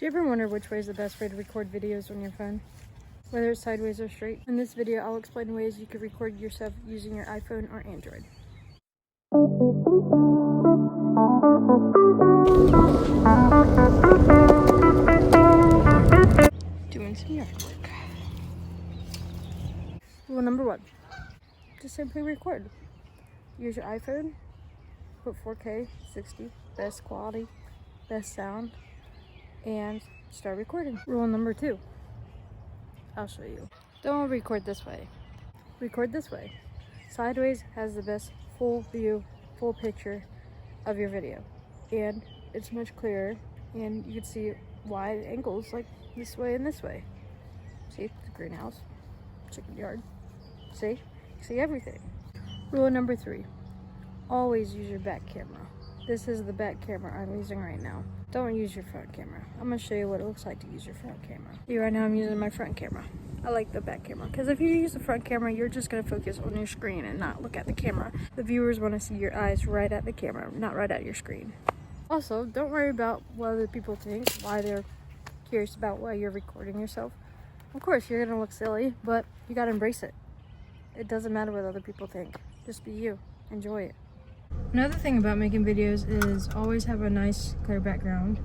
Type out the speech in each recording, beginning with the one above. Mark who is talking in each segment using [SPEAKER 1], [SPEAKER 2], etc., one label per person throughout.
[SPEAKER 1] Do you ever wonder which way is the best way to record videos on your phone? Whether it's sideways or straight? In this video, I'll explain ways you could record yourself using your iPhone or Android. Doing some yard work. Rule number 1. Just simply record. Use your iPhone, put 4K, 60, best quality, best sound, and start recording. Rule number 2. I'll show you. Don't record this way. Record this way. Sideways has the best full view, full picture of your video. And it's much clearer, and you can see wide angles like this way and this way. See the greenhouse, chicken yard. See everything. Rule number 3. Always use your back camera. This is the back camera I'm using right now. Don't use your front camera. I'm gonna show you what it looks like to use your front camera. Right now I'm using my front camera. I like the back camera because if you use the front camera, you're just gonna focus on your screen and not look at the camera. The viewers wanna see your eyes right at the camera, not right at your screen. Also, don't worry about what other people think, why they're curious about why you're recording yourself. Of course, you're gonna look silly, but you gotta embrace it. It doesn't matter what other people think. Just be you. Enjoy it. Another thing about making videos is always have a nice clear background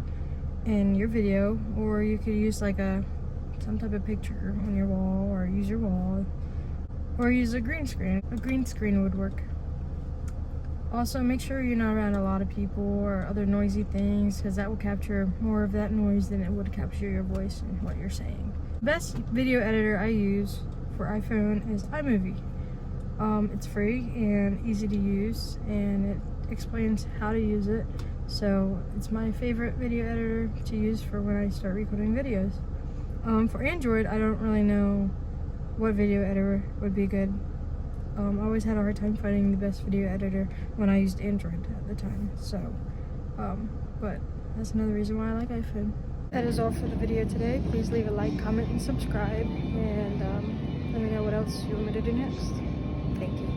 [SPEAKER 1] in your video, or you could use like some type of picture on your wall, or use your wall, or use a green screen. A green screen would work. Also, make sure you're not around a lot of people or other noisy things, because that will capture more of that noise than it would capture your voice and what you're saying. The best video editor I use for iPhone is iMovie. It's free and easy to use, and it explains how to use it. So it's my favorite video editor to use for when I start recording videos. For Android, I don't really know what video editor would be good. I always had a hard time finding the best video editor when I used Android at the time. So, but that's another reason why I like iPhone. That is all for the video today. Please leave a like, comment, and subscribe, and let me know what else you want me to do next. Thank you.